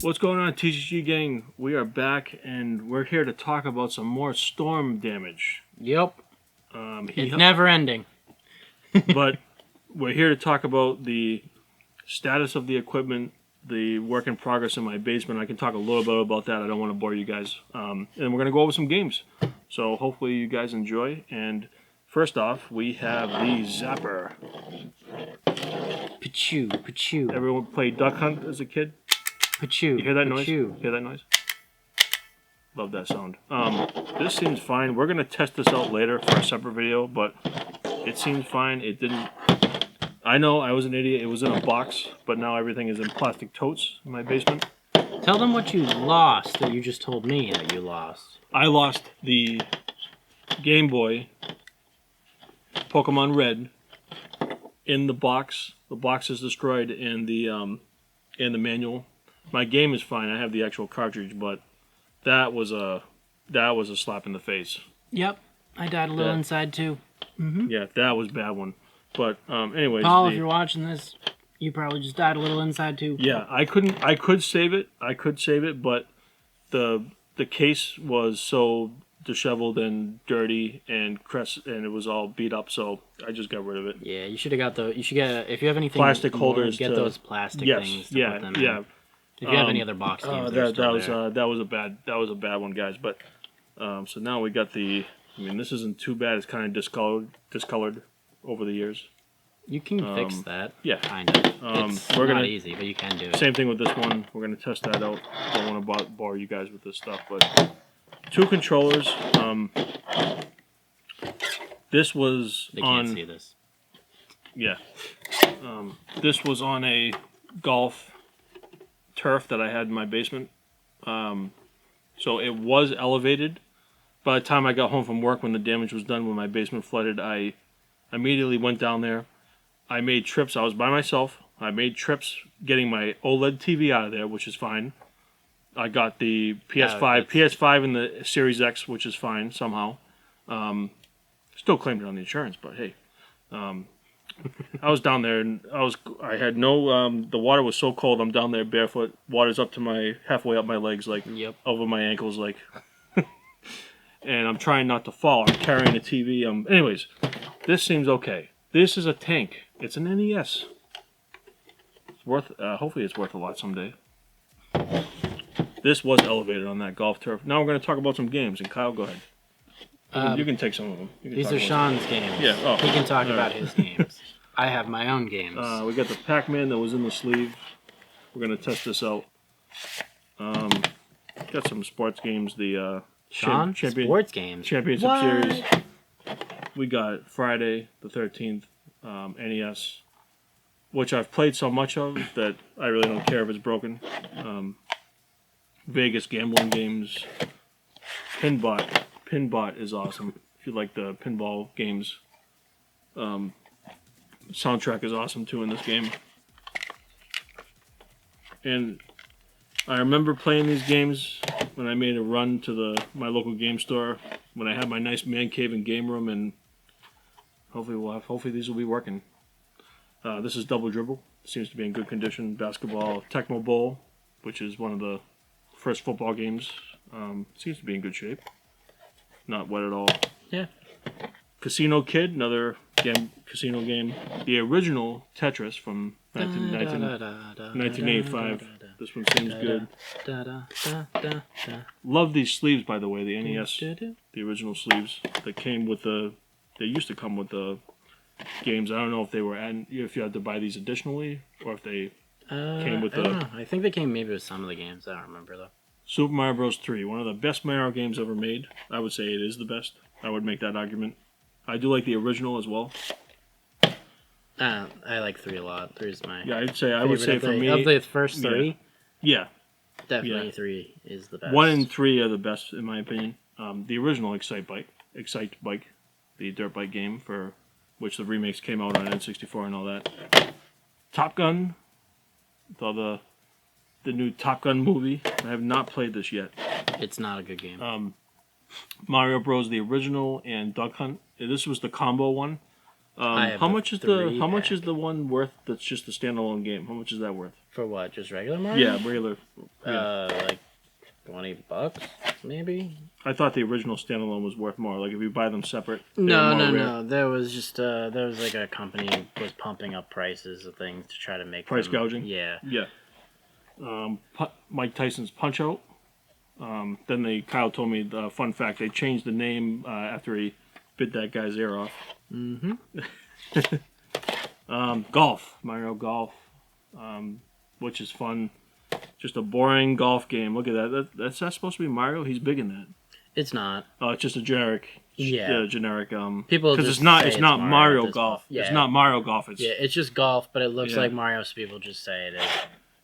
What's going on, TCG gang? We are back, and we're here to talk about some more storm damage. Yep. It's never ending. But we're here to talk about the status of the equipment, the work in progress in my basement. I can talk a little bit about that. I don't want to bore you guys. And we're going to go over some games. So hopefully you guys enjoy. And first off, we have the Zapper. Pachoo, pachoo. Everyone played Duck Hunt as a kid? Pachoo. You hear that noise? Pachoo. Hear that noise? Love that sound. This seems fine. We're going to test this out later for a separate video, but it seems fine. It didn't... I know, I was an idiot. It was in a box, but now everything is in plastic totes in my basement. Tell them what you lost that you just told me that you lost. I lost the Game Boy Pokemon Red in the box. The box is destroyed in the manual. My game is fine. I have the actual cartridge, but that was a slap in the face. Yep. I died a little inside too. Mm-hmm. Yeah, that was a bad one. But anyways, Paul, if you're watching this, you probably just died a little inside too. Yeah, I could save it. But the case was so disheveled and dirty and it was all beat up, so I just got rid of it. Yeah, you should have got if you have anything plastic holders, get those plastic things to put them in. Yeah. If you have any other box games, that was a bad one, guys. But so now we got the. I mean, this isn't too bad. It's kind of discolored over the years. You can fix that. Yeah, kind of. It's not easy, but you can do it. Same thing with this one. We're gonna test that out. Don't want to bore you guys with this stuff, but 2 controllers. This was they can't see this. Yeah. This was on a golf turf that I had in my basement. So it was elevated. By the time I got home from work, when the damage was done, when my basement flooded, I immediately went down there. I made trips. I was by myself. I made trips getting my OLED TV out of there, which is fine. I got the PS5 and the Series X, which is fine somehow. Still claimed it on the insurance, but hey. I was down there, and I had no, the water was so cold, I'm down there barefoot, water's up to halfway up my legs, like, over my ankles, like, and I'm trying not to fall, I'm carrying a TV, anyways, this seems okay. This is a tank, it's an NES. It's worth, hopefully it's worth a lot someday. This was elevated on that golf turf. Now we're going to talk about some games, and Kyle, go ahead. You can take some of them. These are Sean's games. Yeah. Oh, he can talk about his games. I have my own games. We got the Pac-Man that was in the sleeve. We're going to test this out. Got some sports games. The sports games? Championship Series. We got Friday the 13th, NES, which I've played so much of that I really don't care if it's broken. Vegas gambling games. Pinbot is awesome. If you like the pinball games. Soundtrack is awesome too in this game. And I remember playing these games when I made a run to my local game store when I had my nice man cave and game room, and hopefully these will be working. This is Double Dribble. Seems to be in good condition. Basketball Tecmo Bowl, which is one of the first football games. Seems to be in good shape. Not wet at all. Yeah. Casino Kid, another casino game. The original Tetris from 1985. This one seems good. Love these sleeves, by the way. The NES, the original sleeves that came with the. They used to come with the games. I don't know if they were if you had to buy these additionally or if they came with I don't know. I think they came maybe with some of the games. I don't remember though. Super Mario Bros. 3, one of the best Mario games ever made. I would say it is the best. I would make that argument. I do like the original as well. I like 3 a lot. 3 is my I would say for me of the first 3. Yeah, definitely 3 is the best. 1 and 3 are the best in my opinion. The original Excite Bike, the dirt bike game for which the remakes came out on N64 and all that. Top Gun, the new Top Gun movie. I have not played this yet. It's not a good game. Mario Bros. The original and Duck Hunt. This was the combo one. have How the much is three how much pack. is the one worth? That's just a standalone game. How much is that worth? For what? Just regular Mario? Yeah, regular. Like $20, maybe. I thought the original standalone was worth more. Like if you buy them separate. No. There was just there was like a company was pumping up prices of things to try to make Price them, gouging? Yeah. Yeah. Mike Tyson's Punch Out. Then Kyle told me the fun fact they changed the name after he bit that guy's ear off. Mm-hmm. Golf, Mario Golf, which is fun. Just a boring golf game. Look at that. That's not supposed to be Mario. He's big in that. It's not. It's just a generic. Yeah. Generic. People because just it's not. say It's not Mario Mario at this Golf. point. Yeah. It's not Mario Golf. It's It's just golf, but it looks Yeah. like Mario, so people just say it is.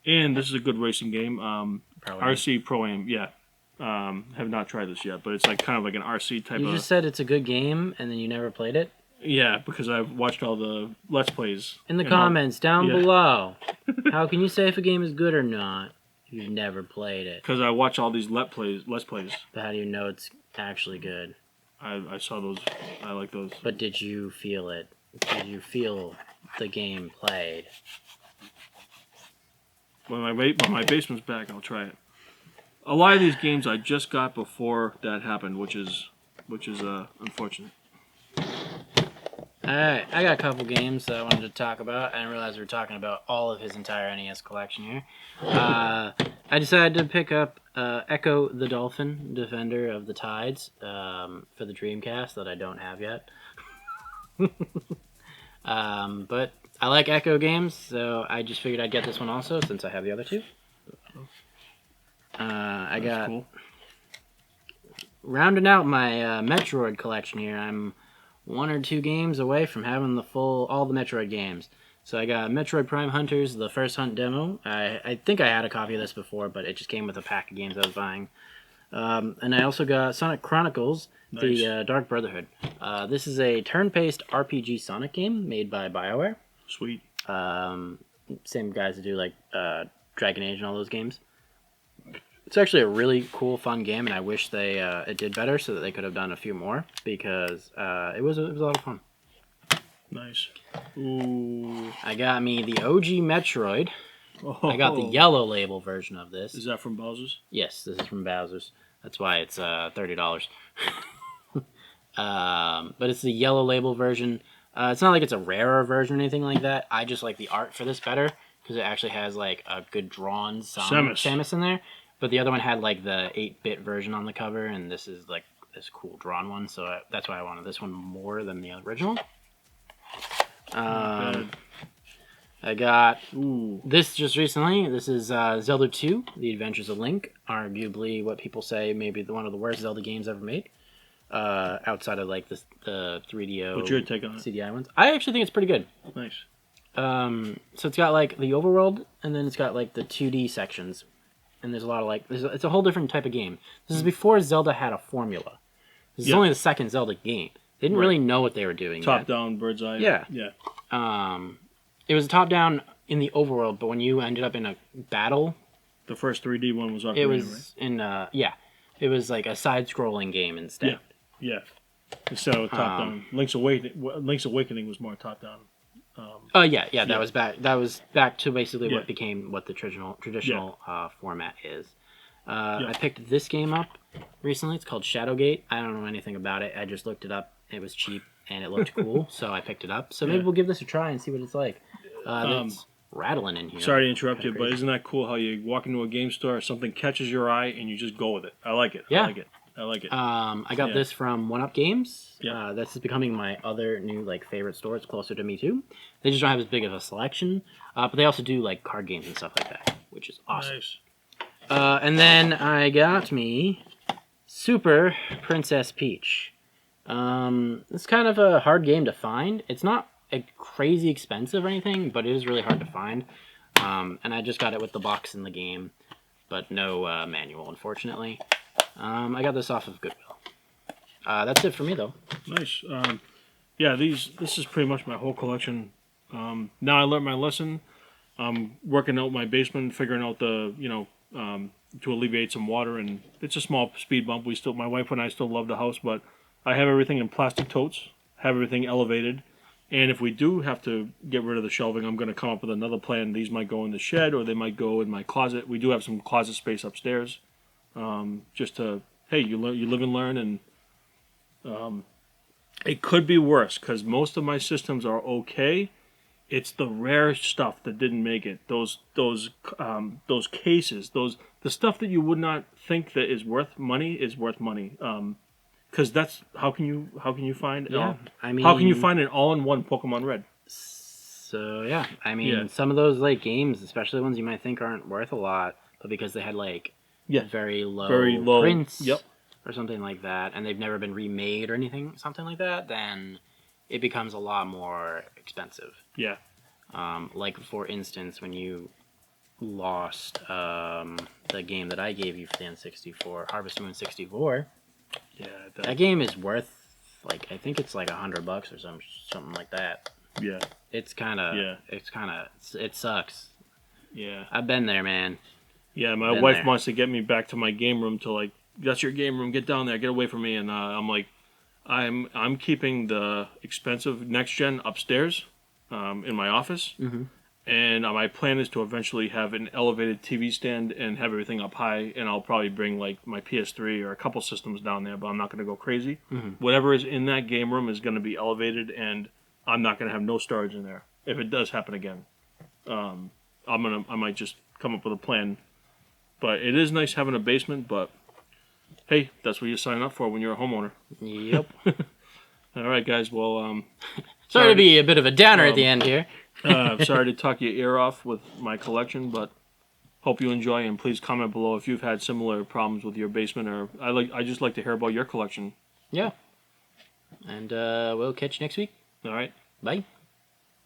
and this is a good racing game. Probably. RC Pro Am. Yeah. Have not tried this yet, but it's like kind of like an RC type You of. just said it's a good game, and then you never played it? Yeah, because I've watched all the Let's Plays. In the and all- comments down yeah. below, how can you say if a game is good or not if you've never played it? Because I watch all these Let's Plays. But how do you know it's actually good? I saw those. I like those. But did you feel it? Did you feel the game played? When my basement's back, I'll try it. A lot of these games I just got before that happened, which is unfortunate. Alright, I got a couple games that I wanted to talk about. I didn't realize we were talking about all of his entire NES collection here. I decided to pick up Echo the Dolphin, Defender of the Tides, for the Dreamcast that I don't have yet. But I like Echo games, so I just figured I'd get this one also since I have the other two. I got Cool. rounding out my Metroid collection here. I'm 1 or 2 games away from having all the Metroid games. So I got Metroid Prime Hunters, the first Hunt demo. I think I had a copy of this before, but it just came with a pack of games I was buying. And I also got Sonic Chronicles, the Dark Brotherhood. This is a turn-based RPG Sonic game made by BioWare. Sweet. Same guys that do like Dragon Age and all those games. It's actually a really cool, fun game, and I wish it did better so that they could have done a few more because it was a lot of fun. Nice. Ooh. I got me the OG Metroid. Oh. I got the yellow label version of this. Is that from Bowser's? Yes, this is from Bowser's. That's why it's $30. But it's the yellow label version. It's not like it's a rarer version or anything like that. I just like the art for this better because it actually has like a good drawn Samus in there. But the other one had like the 8-bit version on the cover, and this is like this cool drawn one. So that's why I wanted this one more than the original. I got this just recently. This is Zelda 2, The Adventures of Link. Arguably what people say maybe one of the worst Zelda games ever made. Outside of like the 3DO What's your take on it? CDI ones. I actually think it's pretty good. Nice. So it's got like the overworld, and then it's got like the 2D sections. And there's a lot of like, it's a whole different type of game. This is before Zelda had a formula. This is only the second Zelda game. They didn't really know what they were doing. Top down, bird's eye. Yeah. Yeah. It was top down in the overworld, but when you ended up in a battle, The first 3D one was Ocarina, it was in it was like a side-scrolling game instead. Yeah. Instead of top down, Link's Awakening was more top down. That was back to basically what became what the traditional format is. I picked this game up recently. It's called Shadowgate. I don't know anything about it. I just looked it up. It was cheap and it looked cool, so I picked it up. So maybe we'll give this a try and see what it's like. It's rattling in here. Sorry to interrupt you, but isn't that cool how you walk into a game store, something catches your eye, and you just go with it? I like it. Yeah. I like it. I got this from 1UP Games. Yeah. This is becoming my other new like favorite store. It's closer to me too. They just don't have as big of a selection, but they also do like card games and stuff like that, which is awesome. Nice. And then I got me Super Princess Peach. It's kind of a hard game to find. It's not crazy expensive or anything, but it is really hard to find. And I just got it with the box in the game, but no manual, unfortunately. I got this off of Goodwill. That's it for me, though. Nice. This is pretty much my whole collection. Now I learned my lesson. I'm working out my basement, figuring out to alleviate some water, and it's a small speed bump. My wife and I still love the house, but I have everything in plastic totes, have everything elevated, And if we do have to get rid of the shelving, I'm going to come up with another plan. These might go in the shed, or they might go in my closet. We do have some closet space upstairs, just to you live and learn. And it could be worse because most of my systems are okay. It's the rare stuff that didn't make it. Those cases, the stuff that you would not think that is worth money is worth money. Because that's how can you find Yeah, I mean, how can you find an all-in-one Pokemon Red? So yeah, I mean, some of those like games, especially ones you might think aren't worth a lot, but because they had like very low prints, or something like that, and they've never been remade or something like that, then it becomes a lot more expensive. Yeah. Like for instance, when you lost the game that I gave you for the N64, Harvest Moon 64. Yeah. That game is worth I think it's like $100 or something like that. Yeah. It sucks. Yeah. I've been there, man. Yeah, my wife wants to get me back to my game room to that's your game room, get down there, get away from me, and I'm like, I'm keeping the expensive next gen upstairs, in my office, and my plan is to eventually have an elevated TV stand and have everything up high, and I'll probably bring my PS3 or a couple systems down there, but I'm not going to go crazy. Whatever is in that game room is going to be elevated, and I'm not going to have no storage in there if it does happen again. I might just come up with a plan. But it is nice having a basement, but hey, that's what you sign up for when you're a homeowner. Yep. All right, guys. Well, sorry to be a bit of a downer at the end here. Sorry to talk your ear off with my collection, but hope you enjoy, and please comment below if you've had similar problems with your basement, or I just like to hear about your collection. Yeah. And we'll catch you next week. All right. Bye.